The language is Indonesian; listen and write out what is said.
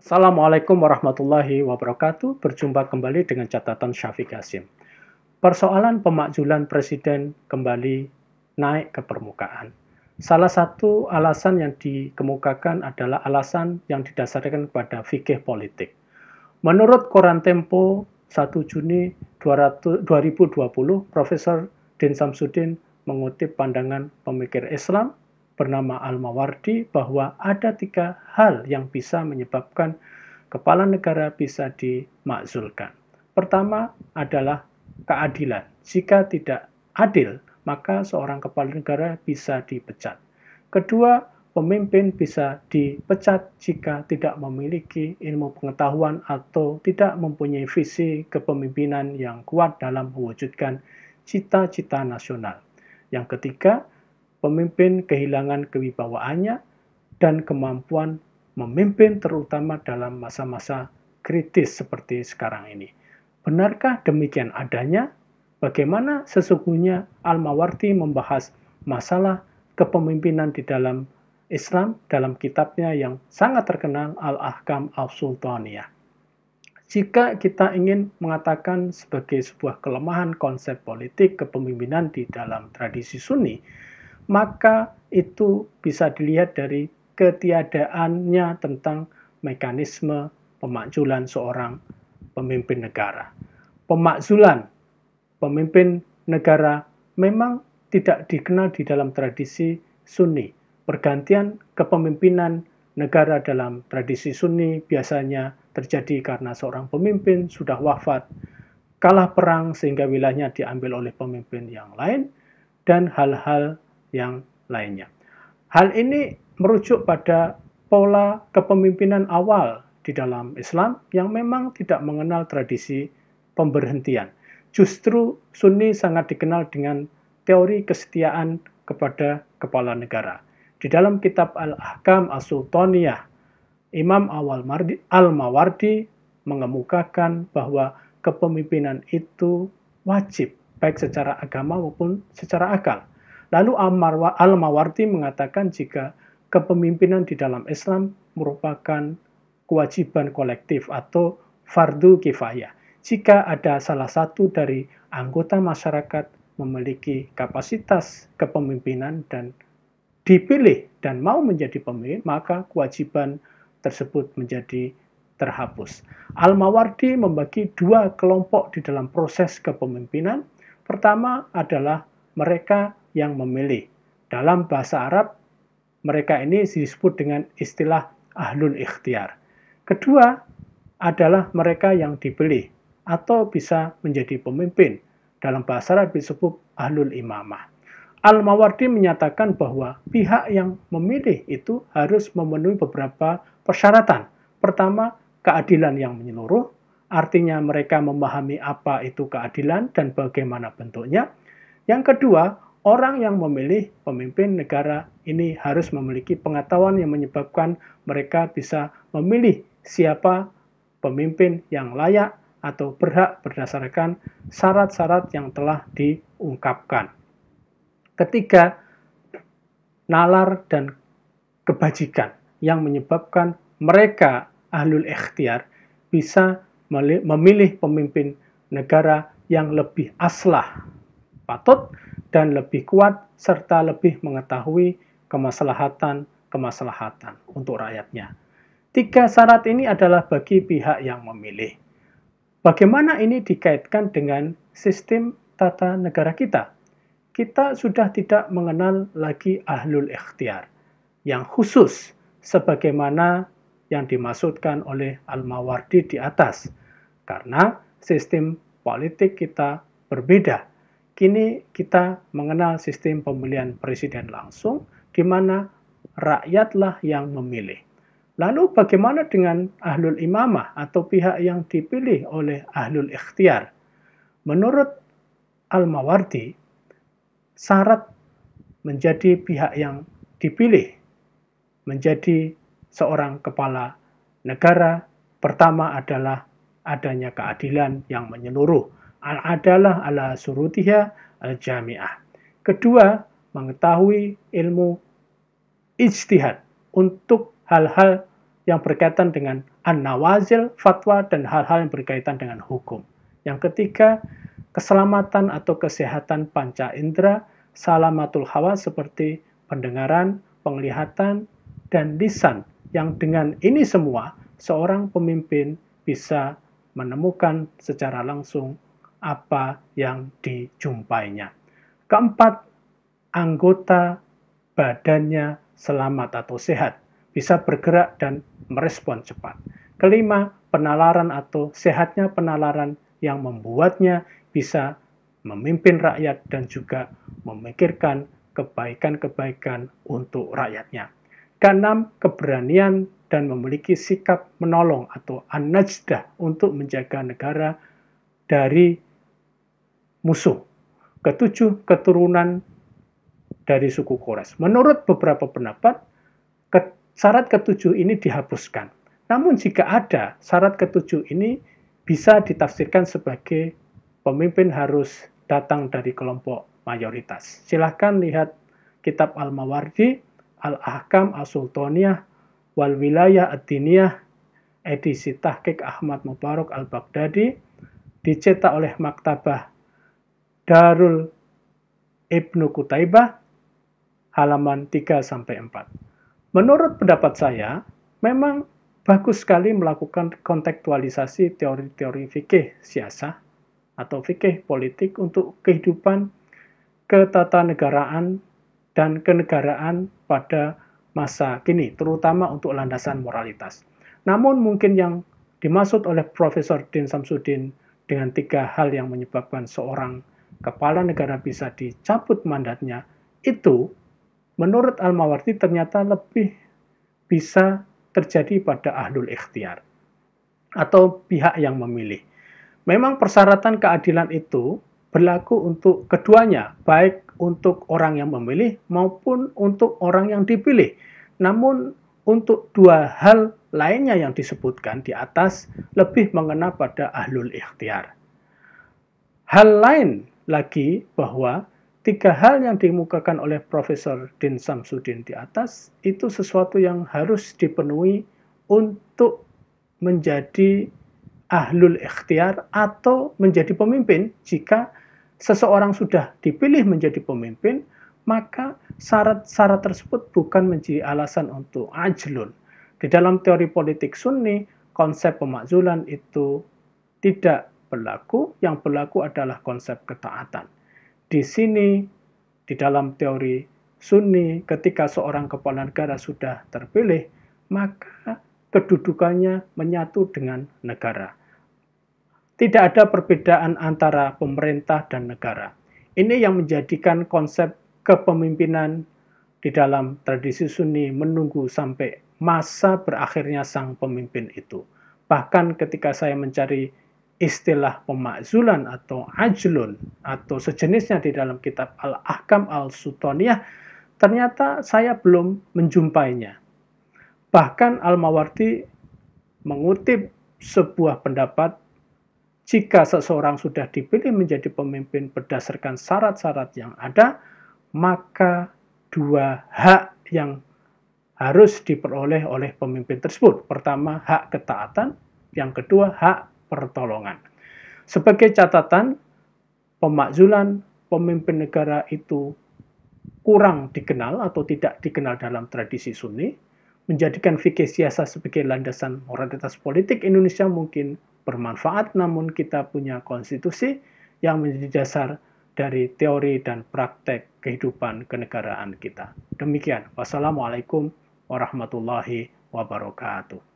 Assalamualaikum warahmatullahi wabarakatuh. Berjumpa kembali dengan catatan Syafiq Hasim. Persoalan pemakzulan presiden kembali naik ke permukaan. Salah satu alasan yang dikemukakan adalah alasan yang didasarkan kepada fikih politik. Menurut Koran Tempo 1 Juni 2020, Profesor Din Samsudin mengutip pandangan pemikir Islam bernama Al-Mawardi bahwa ada 3 hal yang bisa menyebabkan kepala negara bisa dimakzulkan. Pertama adalah keadilan. Jika tidak adil, maka seorang kepala negara bisa dipecat. Kedua, pemimpin bisa dipecat jika tidak memiliki ilmu pengetahuan atau tidak mempunyai visi kepemimpinan yang kuat dalam mewujudkan cita-cita nasional. Yang ketiga, pemimpin kehilangan kewibawaannya dan kemampuan memimpin terutama dalam masa-masa kritis seperti sekarang ini. Benarkah demikian adanya? Bagaimana sesungguhnya Al-Mawardi membahas masalah kepemimpinan di dalam Islam dalam kitabnya yang sangat terkenal Al-Ahkam As-Sultaniyah. Jika kita ingin mengatakan sebagai sebuah kelemahan konsep politik kepemimpinan di dalam tradisi Sunni, maka itu bisa dilihat dari ketiadaannya tentang mekanisme pemakzulan seorang pemimpin negara. Pemakzulan pemimpin negara memang tidak dikenal di dalam tradisi Sunni. Pergantian kepemimpinan negara dalam tradisi Sunni biasanya terjadi karena seorang pemimpin sudah wafat, kalah perang sehingga wilayahnya diambil oleh pemimpin yang lain, dan hal-hal yang lainnya. Hal ini merujuk pada pola kepemimpinan awal di dalam Islam yang memang tidak mengenal tradisi pemberhentian. Justru Sunni sangat dikenal dengan teori kesetiaan kepada kepala negara. Di dalam kitab Al-Ahkam As-Sultaniyah, Imam Al-Mawardi mengemukakan bahwa kepemimpinan itu wajib, baik secara agama maupun secara akal. Lalu Al-Mawardi mengatakan jika kepemimpinan di dalam Islam merupakan kewajiban kolektif atau fardu kifayah. Jika ada salah satu dari anggota masyarakat memiliki kapasitas kepemimpinan dan dipilih dan mau menjadi pemimpin, maka kewajiban tersebut menjadi terhapus. Al-Mawardi membagi 2 kelompok di dalam proses kepemimpinan. Pertama adalah mereka yang memilih. Dalam bahasa Arab, mereka ini disebut dengan istilah ahlul ikhtiar. Kedua adalah mereka yang dipilih atau bisa menjadi pemimpin. Dalam bahasa Arab disebut ahlul imamah. Al-Mawardi menyatakan bahwa pihak yang memilih itu harus memenuhi beberapa persyaratan. Pertama, keadilan yang menyeluruh, artinya mereka memahami apa itu keadilan dan bagaimana bentuknya. Yang kedua, orang yang memilih pemimpin negara ini harus memiliki pengetahuan yang menyebabkan mereka bisa memilih siapa pemimpin yang layak atau berhak berdasarkan syarat-syarat yang telah diungkapkan. Ketiga, nalar dan kebajikan yang menyebabkan mereka ahlul ikhtiar bisa memilih pemimpin negara yang lebih aslah, patut, dan lebih kuat, serta lebih mengetahui kemaslahatan untuk rakyatnya. 3 syarat ini adalah bagi pihak yang memilih. Bagaimana ini dikaitkan dengan sistem tata negara kita? Kita sudah tidak mengenal lagi ahlul ikhtiar yang khusus sebagaimana yang dimaksudkan oleh Al-Mawardi di atas. Karena sistem politik kita berbeda. Kini kita mengenal sistem pemilihan presiden langsung, di mana rakyatlah yang memilih. Lalu bagaimana dengan ahlul imamah atau pihak yang dipilih oleh ahlul ikhtiar? Menurut Al-Mawardi, syarat menjadi pihak yang dipilih menjadi seorang kepala negara pertama adalah adanya keadilan yang menyeluruh. Al-adalah ala surutiha al-jami'ah. Kedua, mengetahui ilmu ijtihad untuk hal-hal yang berkaitan dengan an-nawazil, fatwa, dan hal-hal yang berkaitan dengan hukum. Yang ketiga, keselamatan atau kesehatan panca indera, salamatul hawas seperti pendengaran, penglihatan, dan lisan. Yang dengan ini semua, seorang pemimpin bisa menemukan secara langsung apa yang dijumpainya. Keempat, anggota badannya selamat atau sehat, bisa bergerak dan merespon cepat. Kelima, penalaran atau sehatnya penalaran yang membuatnya bisa memimpin rakyat dan juga memikirkan kebaikan-kebaikan untuk rakyatnya. Keenam, keberanian dan memiliki sikap menolong atau an-najdah untuk menjaga negara dari musuh. Ketujuh, keturunan dari suku Quraisy. Menurut beberapa pendapat, syarat ketujuh ini dihapuskan. Namun jika ada syarat ketujuh ini bisa ditafsirkan sebagai pemimpin harus datang dari kelompok mayoritas. Silahkan lihat kitab Al-Mawardi, Al-Ahkam As-Sultaniyah, Wal Wilayah Ad-Diniyah, edisi Tahqiq Ahmad Mubarak Al-Baghdadi, dicetak oleh Maktabah Darul Ibnu Qutaibah, halaman 3-4. Menurut pendapat saya, memang bagus sekali melakukan kontekstualisasi teori-teori fikih siasah atau fikih politik untuk kehidupan ketatanegaraan dan kenegaraan pada masa kini, terutama untuk landasan moralitas. Namun mungkin yang dimaksud oleh Profesor Din Samsudin dengan 3 hal yang menyebabkan seorang kepala negara bisa dicabut mandatnya, itu menurut Al-Mawardi ternyata lebih bisa terjadi pada ahlul ikhtiar atau pihak yang memilih. Memang persyaratan keadilan itu berlaku untuk keduanya, baik untuk orang yang memilih maupun untuk orang yang dipilih. Namun untuk 2 hal lainnya yang disebutkan di atas lebih mengena pada ahlul ikhtiar. Hal lain lagi bahwa 3 hal yang dikemukakan oleh Profesor Din Samsudin di atas itu sesuatu yang harus dipenuhi untuk menjadi ahlul ikhtiar atau menjadi pemimpin. Jika seseorang sudah dipilih menjadi pemimpin, maka syarat-syarat tersebut bukan menjadi alasan untuk ajlun. Di dalam teori politik Sunni, konsep pemakzulan itu tidak berlaku, yang berlaku adalah konsep ketaatan. Di sini, di dalam teori Sunni, ketika seorang kepala negara sudah terpilih, maka kedudukannya menyatu dengan negara. Tidak ada perbedaan antara pemerintah dan negara. Ini yang menjadikan konsep kepemimpinan di dalam tradisi Sunni menunggu sampai masa berakhirnya sang pemimpin itu. Bahkan ketika saya mencari istilah pemakzulan atau ajlun atau sejenisnya di dalam kitab Al-Ahkam Al-Sultaniyah, ternyata saya belum menjumpainya. Bahkan Al-Mawardi mengutip sebuah pendapat, jika seseorang sudah dipilih menjadi pemimpin berdasarkan syarat-syarat yang ada, maka 2 hak yang harus diperoleh oleh pemimpin tersebut. Pertama, hak ketaatan. Yang kedua, hak pertolongan. Sebagai catatan, pemakzulan pemimpin negara itu kurang dikenal atau tidak dikenal dalam tradisi Sunni, menjadikan fikih siasah sebagai landasan moralitas politik Indonesia mungkin bermanfaat, namun kita punya konstitusi yang menjadi dasar dari teori dan praktek kehidupan kenegaraan kita. Demikian. Wassalamualaikum warahmatullahi wabarakatuh.